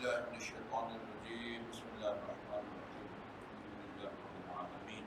بالله من الشيطان الرجيم بسم الله الرحمن الرحيم الحمد لله رب العالمين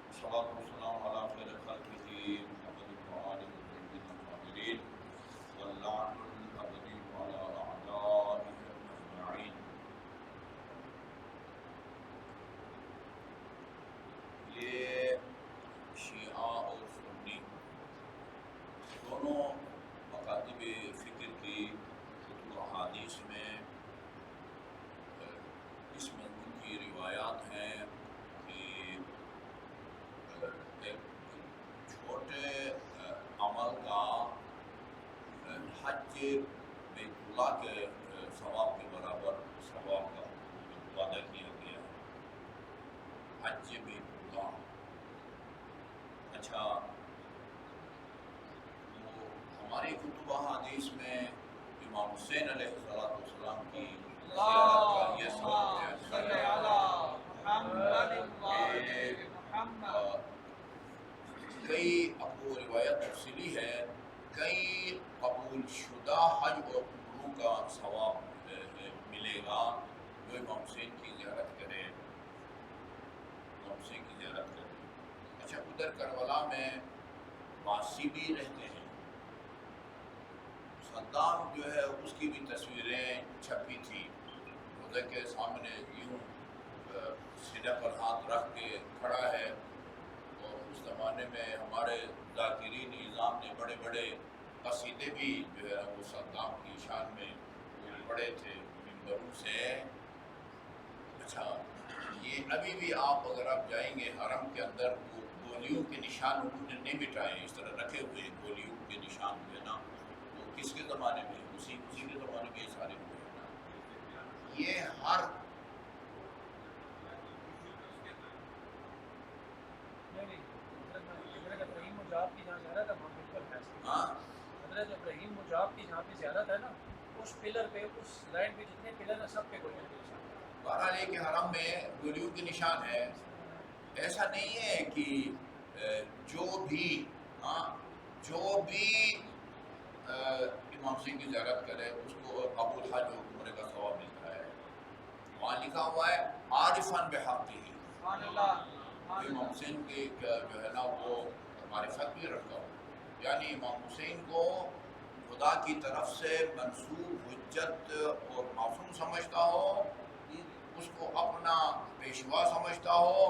والصلاة والسلام على خير خلقه محمد وآله الطيبين الطاهرين واللعن الأبدي على أعدائهم أجمعين. یہ شیعہ اور سنی دونوں مکاتب فکر کی کتب و احادیث میں اس مضمون کی روایات ہیں کہ ایک چھوٹے عمل کا حج بیت اللہ کے ثواب کے برابر ثواب کا وعدہ کیا گیا ہے. حج بیت اللہ. اچھا، تو ہماری کتب احادیث میں امام حسین علیہ السلام کی زیارت کا یہ سبب ہے. کئی ابو روایت تفصیلی ہے، کئی قبول شدہ حج اور عمروں کا ثواب ملے گا جو امام حسین کی زیارت کرے. امام حسین کی زیارت کرے. اچھا، ادھر کربلا میں باسی بھی رہتے ہیں. صدام جو ہے اس کی بھی تصویریں چھپی تھی. روزے کے سامنے یوں سینے پر ہاتھ رکھ کے کھڑا ہے. اور اس زمانے میں ہمارے ذاکرین نظام نے بڑے بڑے قصیدے بھی جو ہے وہ صدام کی شان میں پڑھے تھے منبروں سے. اچھا، یہ ابھی بھی آپ اگر آپ جائیں گے حرم کے اندر وہ گولیوں کے نشان انہوں نے نہیں مٹائے، اس طرح رکھے ہوئے ہیں گولیوں کے نشان جو ہے نا. وہ کس کے زمانے میں؟ اسی کے زمانے میں یہ سارے ہوئے ہیں نا. یہ ہر حضرت ابراہیم مجاب کی جہاں زیارت ہے وہاں بالکل ہے. ہاں حضرت ابراہیم مجاب کی جہاں پہ زیارت ہے نا، اس پلر پہ، اس لائن پہ جتنے پلر ہیں سب پہ گولیاں کے نشان ہیں. بہرحال یہ کہ حرم میں گولیوں کے نشان ہے. ایسا نہیں ہے کہ جو بھی امام حسین کی زیارت کرے اس کو قبول حج و عمرے کا ثواب ملتا ہے. وہاں لکھا ہوا ہے عارفاً بحقہ. امام حسین کے جو ہے نا وہ معرفت بھی رکھتا ہوں، یعنی امام حسین کو خدا کی طرف سے منسوب حجت اور معصوم سمجھتا ہو، اس کو اپنا پیشوا سمجھتا ہو،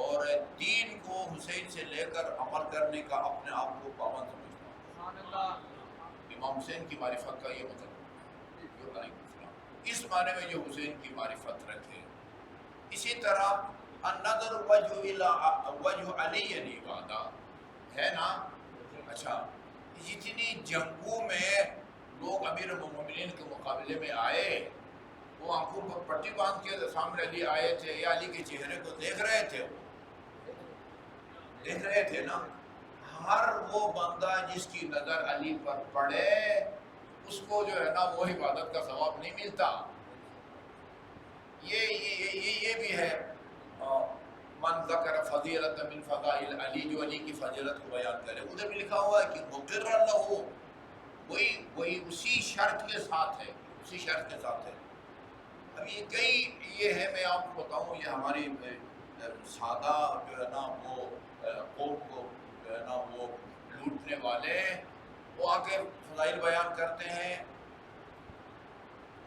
اور دین کو حسین سے لے کر عمل کرنے کا اپنے آپ کو پابند سمجھتا ہو. امام حسین کی معرفت کا یہ مطلب ہے. اس معنی میں جو حسین کی معرفت رکھے. اسی طرح النظر وجہ علی یعنی وعدہ ہے نا. اچھا، جتنی جنگوں میں لوگ امیر المومنین کے مقابلے میں آئے، وہ آنکھوں پر پٹی باندھ کے سامنے علی آئے تھے یا علی کے چہرے کو دیکھ رہے تھے. وہ دیکھ رہے تھے نا. ہر وہ بندہ جس کی نظر علی پر پڑے اس کو جو ہے نا وہ عبادت کا ثواب نہیں ملتا. یہ بھی ہے. من ذکر فضیلت من فضائل علی، جو علی کی فضیلت کو بیان کرے. ادھر بھی لکھا ہوا ہے کہ مقر لہ، وہی اسی شرط کے ساتھ ہے، اسی شرط کے ساتھ ہے. اب یہ کئی یہ ہے، میں آپ کو بتاؤں، یہ ہماری سادہ جو ہے نا وہ قوم کو جو ہے نا وہ لوٹنے والے وہ آ کے فضائل بیان کرتے ہیں.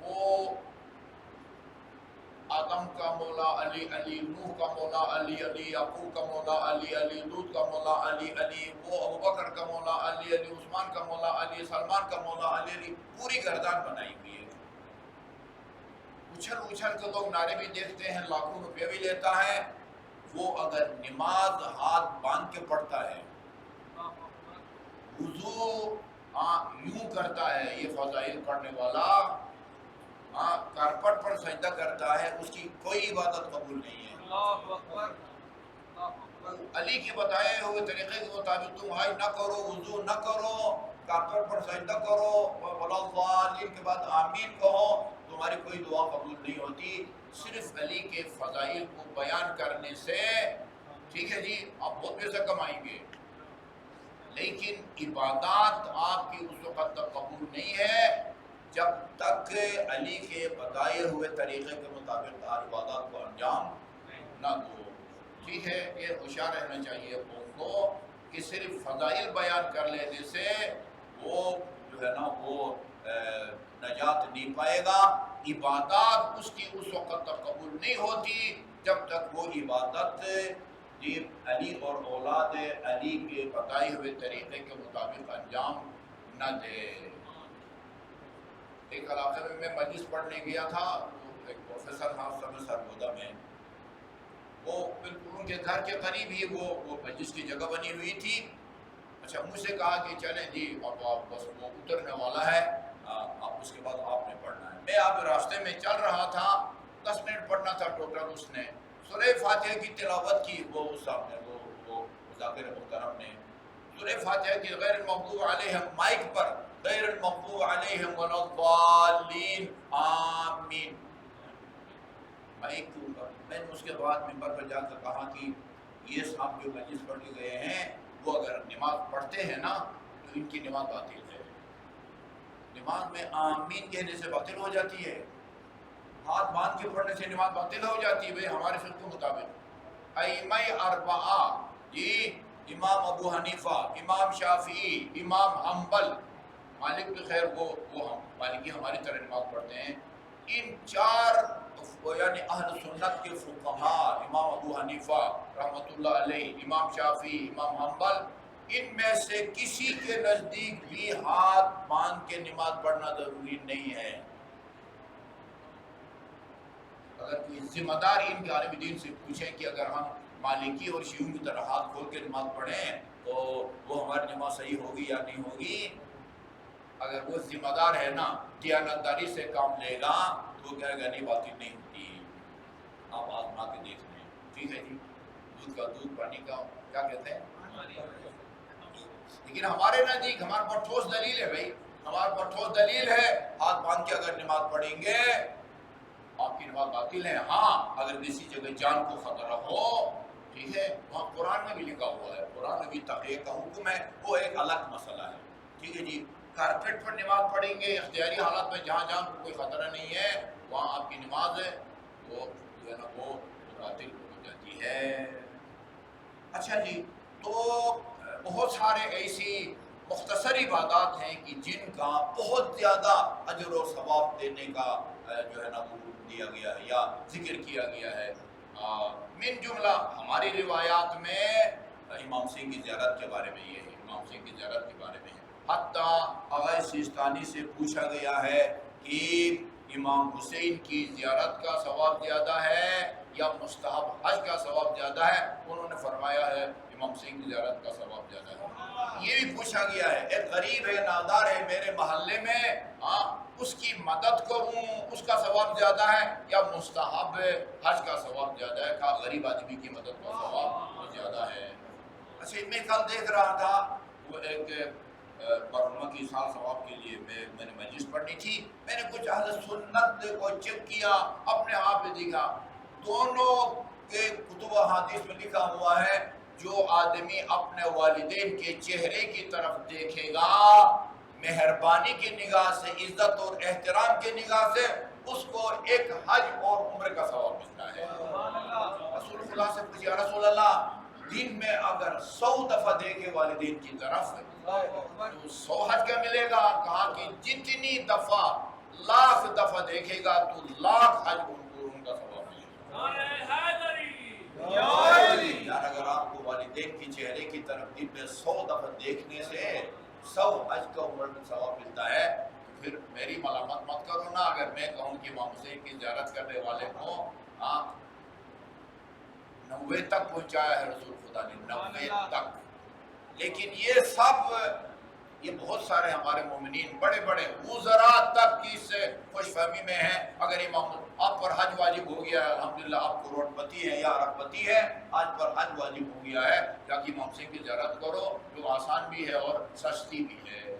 وہ آدم کا مولا علی، علی نوح کا مولا علی، علی یعقوب کا مولا علی، علی لوط کا مولا علی، علی وہ ابوبکر کا مولا علی، علی عثمان کا مولا علی، سلمان کا مولا علی، علی پوری گردان بنائی ہوئی ہے. اچھل کے لوگ نعرے بھی دیکھتے ہیں، لاکھوں روپیہ بھی لیتا ہے. وہ اگر نماز ہاتھ باندھ کے پڑھتا ہے، وضو یوں کرتا ہے، یہ فضائل پڑھنے والا کارپٹ پر سجدہ کرتا ہے، اس کی کوئی عبادت قبول نہیں ہے. اللہ اکبر. علی کے بتائے ہوئے طریقے کے مطابق تم حج نہ کرو، وضو نہ کرو، کارپٹ پر سجدہ کرو، ولا الضالین کے بعد آمین کہو، تمہاری کوئی دعا قبول نہیں ہوتی. صرف علی کے فضائل کو بیان کرنے سے ٹھیک ہے جی آپ بہت پیسہ کمائیں گے، لیکن عبادات آپ کی اس وقت تک قبول نہیں ہے جب تک تک علی کے بتائے ہوئے طریقے کے مطابق عبادات کو انجام نہ دو. ٹھیک ہے، یہ ہوشیار رہنا چاہیے قوم کو کہ صرف فضائل بیان کر لینے سے وہ جو ہے نا وہ نجات نہیں پائے گا. عبادات اس کی اس وقت تک قبول نہیں ہوتی جب تک وہ عبادت علی اور اولاد علی کے بتائے ہوئے طریقے کے مطابق انجام نہ دے. ایک علاقے میں مجلس پڑھنے گیا تھا، ایک پروفیسر تھا سرگودا میں، وہ بالکل ان کے گھر کے قریب ہی وہ مجلس کی جگہ بنی ہوئی تھی. اچھا، مجھ سے کہا کہ چلیں جی اب آپ بس وہ اترنے والا ہے، اب اس کے بعد آپ نے پڑھنا ہے. میں اب راستے میں چل رہا تھا، 10 منٹ پڑھنا تھا ٹوٹل. اس نے سورہ فاتحہ کی تلاوت کی، وہ صاحب نے وہ ذاکر محترم نے سورہ فاتحہ کی غیر المغضوب علیہم مائک پر غیر المغضوب علیہم ولا الضالین آمین مائک کے اوپر. میں نے اس کے بعد ممبر پر جا کر کہا کہ یہ صاحب جو مجلس پڑھ کے گئے ہیں وہ اگر نماز پڑھتے ہیں نا تو ان کی نماز باطل ہے. نماز میں آمین کہنے سے باطل ہو جاتی ہے، ہاتھ باندھ کے پڑھنے سے نماز باطل ہو جاتی ہے. بھائی ہمارے فقہ کے مطابق ائمہ اربعہ جی، امام ابو حنیفہ، امام شافعی، امام حنبل، مالک بھی خیر وہ ہم مالکی ہماری طرح نماز پڑھتے ہیں. ان چار یعنی اہل سنت کے فقہاء، امام ابو حنیفہ رحمۃ اللہ علیہ، امام شافعی، امام حنبل، ان میں سے کسی کے نزدیک بھی ہاتھ باندھ کے نماز پڑھنا ضروری نہیں ہے. اگر کوئی ذمہ دار ان کے عالم دین سے پوچھیں کہ اگر ہم مالکی اور شیعوں کی طرح ہاتھ کھول کے نماز پڑھیں تو وہ ہماری نماز صحیح ہوگی یا نہیں ہوگی، اگر وہ ذمہ دار ہے نا، دیانتداری سے کام لے گا تو وہ کہے گا نہیں باطل نہیں ہوتی. آپ آزما کے دیکھ لیں. ٹھیک ہے جی، دودھ کا دودھ، پانی کا کیا کہتے ہیں. لیکن ہمارے نزدیک ہمارے پاس ٹھوس دلیل ہے. بھائی ہمارے پاس ٹھوس دلیل ہے، ہاتھ باندھ کے اگر نماز پڑھیں گے آپ کی نماز باطل ہے. ہاں اگر کسی جگہ جان کو خطرہ ہو، ٹھیک ہے، وہاں قرآن میں بھی لکھا ہوا ہے، قرآن میں بھی تقیہ کا حکم ہے، وہ ایک الگ مسئلہ ہے. ٹھیک ہے جی، کارپیٹ پر نماز پڑھیں گے اختیاری حالات میں جہاں جہاں کوئی خطرہ نہیں ہے وہاں آپ کی نماز ہے وہ جو ہے نا وہ باطل ہو جاتی ہے. اچھا جی، تو بہت سارے ایسی مختصر عبادات ہیں کہ جن کا بہت زیادہ اجر و ثواب دینے کا جو ہے نا وہ دیا گیا ہے یا ذکر کیا گیا ہے. من جملہ ہماری روایات میں امام سنگھ کی زیارت کے بارے میں یہ ہے، امام سنگھ کی زیارت کے بارے میں ہے. حتیٰ اغیث سیستانی سے پوچھا گیا ہے کہ امام حسین کی زیارت کا ثواب زیادہ ہے یا مستحب حج کا ثواب زیادہ ہے. انہوں نے فرمایا ہے امام سنگھ کی زیارت کا ثواب زیادہ ہے. یہ بھی پوچھا گیا ہے، ایک غریب ہے، نادار ہے میرے محلے میں، اس کی مدد کروں اس کا ثواب زیادہ ہے یا مستحب حج کا ثواب زیادہ ہے؟ کہا غریب آدمی کی مدد کا ثواب زیادہ ہے. اچھا، میں کل دیکھ رہا تھا وہ ایک مرحومہ کی سال ثواب کے لیے میں نے مجلس پڑھنی تھی. میں نے کچھ اہل سنت کو چیک کیا، اپنے آپ میں دیکھا دونوں کے کتب احادیث میں لکھا ہوا ہے جو آدمی اپنے والدین کے چہرے کی طرف دیکھے گا مہربانی کی نگاہ سے، عزت اور احترام کی نگاہ سے، اس کو ایک حج اور عمرے کا ثواب ملتا ہے. رسول اللہ سے پوچھا، یا رسول اللہ دن میں اگر 100 دفعہ دیکھے والدین کی طرف تو 100 حج کا ملے گا؟ کہا کہ جتنی دفعہ 1,00,000 دفعہ دیکھے گا تو 1,00,000 حج ان کا ثواب ملے گا. یار اگر آپ کو والدین کی چہرے کی طرف دن میں 100 دفعہ دیکھنے سے 100 حج کا عمر کا ثواب ملتا ہے تو پھر میری ملامت مت کرو نا اگر میں کہوں کہ امام حسین کی زیارت کرنے والے کو 90 تک پہنچایا ہے رسول خدا نے، 90 تک. لیکن یہ بہت سارے ہمارے مومنین بڑے بڑے وزراء تک کی اس خوش فہمی میں ہیں. اگر امام آپ پر حج واجب ہو گیا ہے، الحمدللہ آپ کروڑ پتی ہیں یا ارب پتی ہے، آج پر حج واجب ہو گیا ہے، جا کہ امام سنگھ کی زیارت کرو جو آسان بھی ہے اور سستی بھی ہے.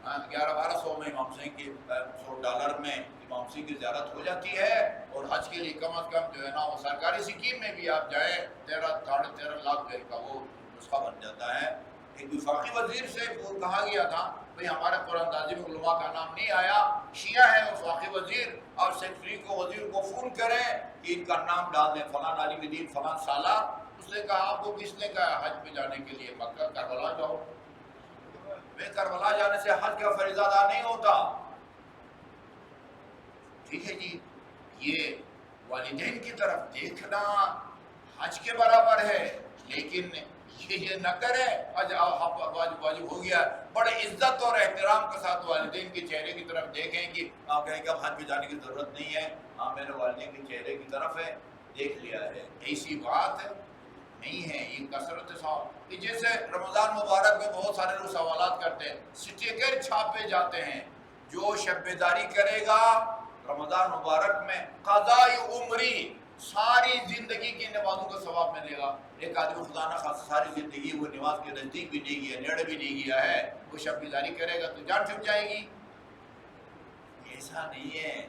1100-1200 میں امام سنگھ کی $100 میں امام سنگھ کی زیارت ہو جاتی ہے. اور حج کے لیے کم از کم جو ہے نا وہ سرکاری سکیم میں بھی آپ جائیں 13-13.5 لاکھ کا وہ نسخہ بن جاتا ہے. ایک وفاقی وزیر سے وہ کہا گیا تھا بھئی ہمارے قرآن اندازی میں علماء کا نام نہیں آیا، شیعہ ہے وفاقی وزیر اور سیکرٹری کو وزیر کو فون کریں کہ ان کا نام ڈال دیں، فلان عالم دین فلان سالہ. اس نے کہا آپ کو کس نے کہا حج پہ جانے کے لیے؟ مکہ کربلا جاؤ. میں کربلا جانے سے حج کا فریضہ ادا نہیں ہوتا. ٹھیک ہے جی، یہ والدین کی طرف دیکھنا حج کے برابر ہے، لیکن یہ نہ کریں حج واجب ہو گیا، بڑے عزت اور احترام کے ساتھ والدین کے چہرے کی طرف دیکھیں کہ آپ کہیں کہ اب حج پہ جانے کی ضرورت نہیں ہے، ہاں میرے والدین کے چہرے کی طرف ہے دیکھ لیا ہے. ایسی بات نہیں ہے. یہ کثرت کہ جیسے رمضان مبارک میں بہت سارے لوگ سوالات کرتے ہیں، سٹیکر چھاپے جاتے ہیں، جو شب بیداری کرے گا رمضان مبارک میں قضاء عمری ساری زندگی کی نمازوں کا ثواب ملے گا. ایک آدمی خدا نہ خاص ساری زندگی وہ نماز کے نزدیک بھی نہیں گیا، نیڑے بھی نہیں گیا ہے، وہ شب بیداری کرے گا تو جان چھپ جائے گی. ایسا نہیں ہے.